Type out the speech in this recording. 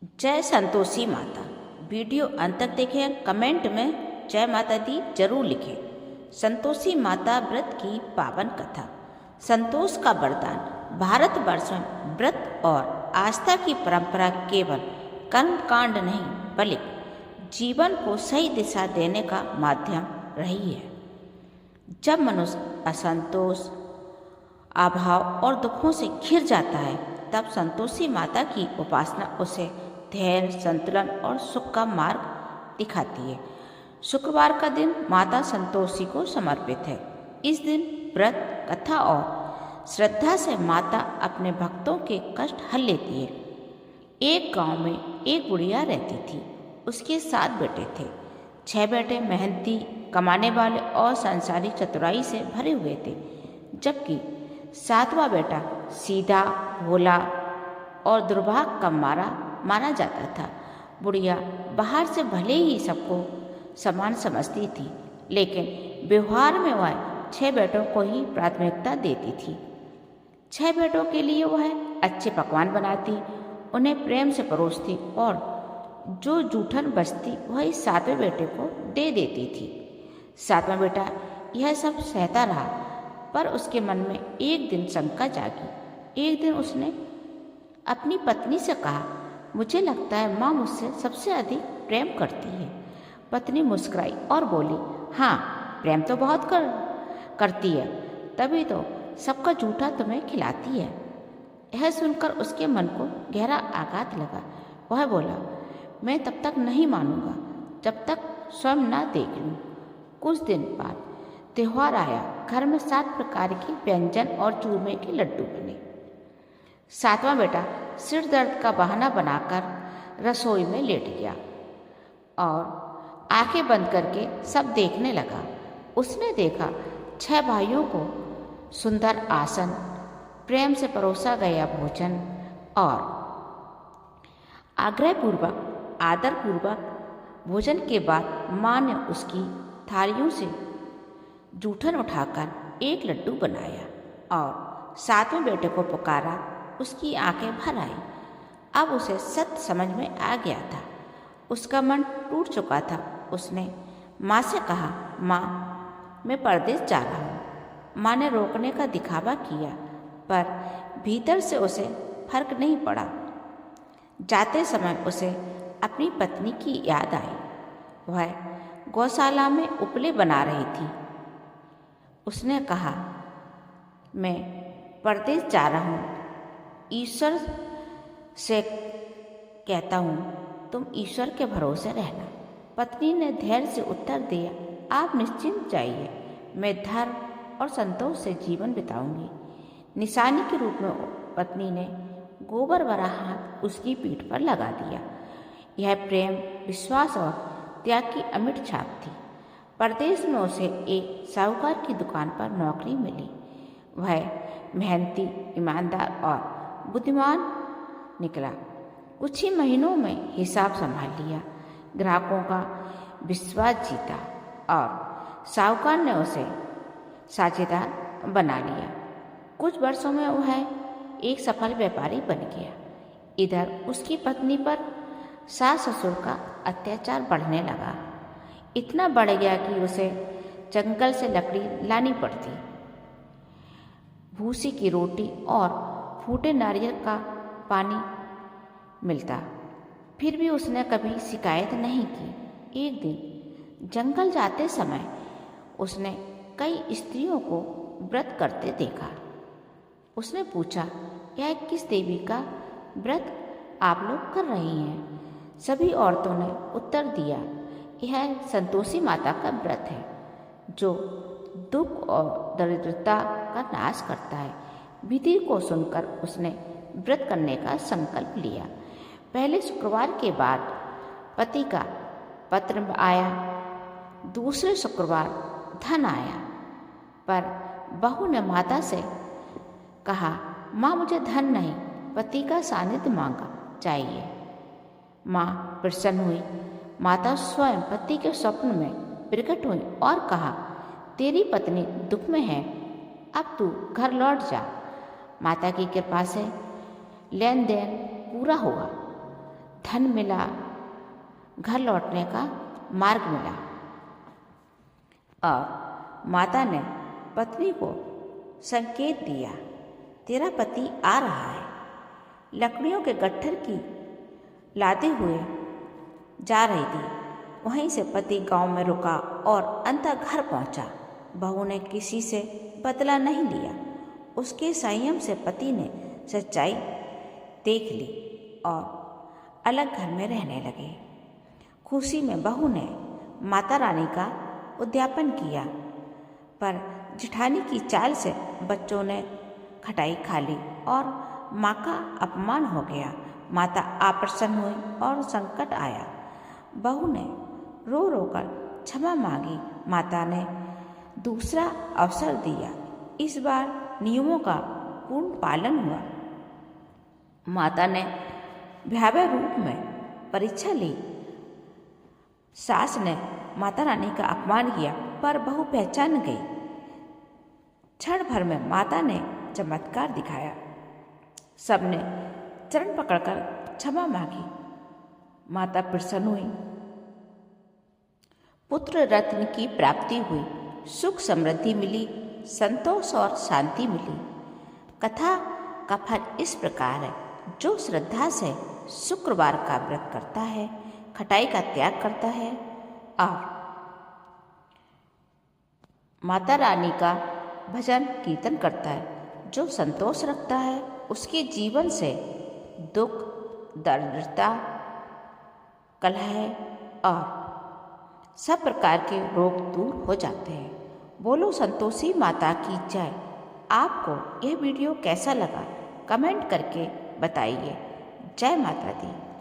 जय संतोषी माता। वीडियो अंत तक देखें, कमेंट में जय माता दी जरूर लिखें। संतोषी माता व्रत की पावन कथा। संतोष का वरदान। भारतवर्ष में व्रत और आस्था की परंपरा केवल कर्मकांड नहीं बल्कि जीवन को सही दिशा देने का माध्यम रही है। जब मनुष्य असंतोष, अभाव और दुखों से घिर जाता है, तब संतोषी माता की उपासना उसे धैर्य, संतुलन और सुख का मार्ग दिखाती है। शुक्रवार का दिन माता संतोषी को समर्पित है। इस दिन व्रत, कथा और श्रद्धा से माता अपने भक्तों के कष्ट हल लेती है। एक गांव में एक बुढ़िया रहती थी। उसके 7 बेटे थे। 6 बेटे मेहनती, कमाने वाले और सांसारिक चतुराई से भरे हुए थे, जबकि 7वां बेटा सीधा, भोला और दुर्भाग्य का माना जाता था। बुढ़िया बाहर से भले ही सबको समान समझती थी, लेकिन व्यवहार में वह 6 बेटों को ही प्राथमिकता देती थी। 6 बेटों के लिए वह अच्छे पकवान बनाती, उन्हें प्रेम से परोसती और जो जूठन बचती वह 7वें बेटे को दे देती थी। 7वां बेटा यह सब सहता रहा, पर उसके मन में एक दिन शंका जागी। एक दिन उसने अपनी पत्नी से कहा, मुझे लगता है माँ मुझसे सबसे अधिक प्रेम करती है। पत्नी मुस्कुराई और बोली, हाँ, प्रेम तो बहुत करती है, तभी तो सबका जूठा तुम्हें खिलाती है। यह सुनकर उसके मन को गहरा आघात लगा। वह बोला, मैं तब तक नहीं मानूंगा जब तक स्वयं न देख लूं। कुछ दिन बाद त्योहार आया। घर में 7 प्रकार के व्यंजन और चूरमे के लड्डू बने। 7वां बेटा सिर दर्द का बहाना बनाकर रसोई में लेट गया और आंखें बंद करके सब देखने लगा। उसने देखा 6 भाइयों को सुंदर आसन, प्रेम से परोसा गया भोजन और आग्रहपूर्वक, आदरपूर्वक भोजन के बाद माँ ने उसकी थालियों से जूठन उठाकर एक लड्डू बनाया और 7वें बेटे को पुकारा। उसकी आंखें भर आई। अब उसे सत्य समझ में आ गया था। उसका मन टूट चुका था। उसने माँ से कहा, माँ, मैं परदेश जा रहा हूँ। माँ ने रोकने का दिखावा किया, पर भीतर से उसे फर्क नहीं पड़ा। जाते समय उसे अपनी पत्नी की याद आई। वह गौशाला में उपले बना रही थी। उसने कहा, मैं परदेश जा रहा हूँ, ईश्वर से कहता हूँ तुम ईश्वर के भरोसे रहना। पत्नी ने धैर्य से उत्तर दिया, आप निश्चिंत जाइए, मैं धर्म और संतोष से जीवन बिताऊंगी। निशानी के रूप में पत्नी ने गोबर भरा हाथ उसकी पीठ पर लगा दिया। यह प्रेम, विश्वास और त्याग की अमिट छाप थी। परदेश में उसे एक साहूकार की दुकान पर नौकरी मिली। वह मेहनती, ईमानदार और बुद्धिमान निकला। कुछ ही महीनों में हिसाब संभाल लिया, ग्राहकों का विश्वास जीता और साहूकार ने उसे साझेदार बना लिया। कुछ वर्षों में वह एक सफल व्यापारी बन गया। इधर उसकी पत्नी पर सास ससुर का अत्याचार बढ़ने लगा। इतना बढ़ गया कि उसे जंगल से लकड़ी लानी पड़ती, भूसी की रोटी और फूटे नारियल का पानी मिलता। फिर भी उसने कभी शिकायत नहीं की। एक दिन जंगल जाते समय उसने कई स्त्रियों को व्रत करते देखा। उसने पूछा, यह किस देवी का व्रत आप लोग कर रही हैं? सभी औरतों ने उत्तर दिया, यह संतोषी माता का व्रत है, जो दुख और दरिद्रता का नाश करता है। विधि को सुनकर उसने व्रत करने का संकल्प लिया। पहले शुक्रवार के बाद पति का पत्र आया, दूसरे शुक्रवार धन आया, पर बहू ने माता से कहा, माँ, मुझे धन नहीं, पति का सानिध्य मांगा चाहिए। माँ प्रसन्न हुई। माता स्वयं पति के स्वप्न में प्रकट हुई और कहा, तेरी पत्नी दुख में है, अब तू घर लौट जा। माता की कृपा से लेन देन पूरा हुआ। धन मिला, घर लौटने का मार्ग मिला। और माता ने पत्नी को संकेत दिया, तेरा पति आ रहा है। लकड़ियों के गट्ठर की लादे हुए जा रही थी। वहीं से पति गांव में रुका और अंततः घर पहुंचा। बहू ने किसी से बदला नहीं लिया। उसके संयम से पति ने सच्चाई देख ली और अलग घर में रहने लगे। खुशी में बहू ने माता रानी का उद्यापन किया, पर जिठानी की चाल से बच्चों ने खटाई खा ली और माँ का अपमान हो गया। माता अप्रसन्न हुई और संकट आया। बहू ने रो रो कर क्षमा मांगी। माता ने दूसरा अवसर दिया। इस बार नियमों का पूर्ण पालन हुआ। माता ने भयावह रूप में परीक्षा ली। सास ने माता रानी का अपमान किया, पर बहू पहचान गई। क्षण भर में माता ने चमत्कार दिखाया। सबने चरण पकड़कर क्षमा मांगी। माता प्रसन्न हुई। पुत्र रत्न की प्राप्ति हुई, सुख समृद्धि मिली, संतोष और शांति मिली। कथा का फल इस प्रकार है, जो श्रद्धा से शुक्रवार का व्रत करता है, खटाई का त्याग करता है और माता रानी का भजन कीर्तन करता है, जो संतोष रखता है, उसके जीवन से दुख, दरिद्रता, कलह और सब प्रकार के रोग दूर हो जाते हैं। बोलो संतोषी माता की जय। आपको यह वीडियो कैसा लगा कमेंट करके बताइए। जय माता दी।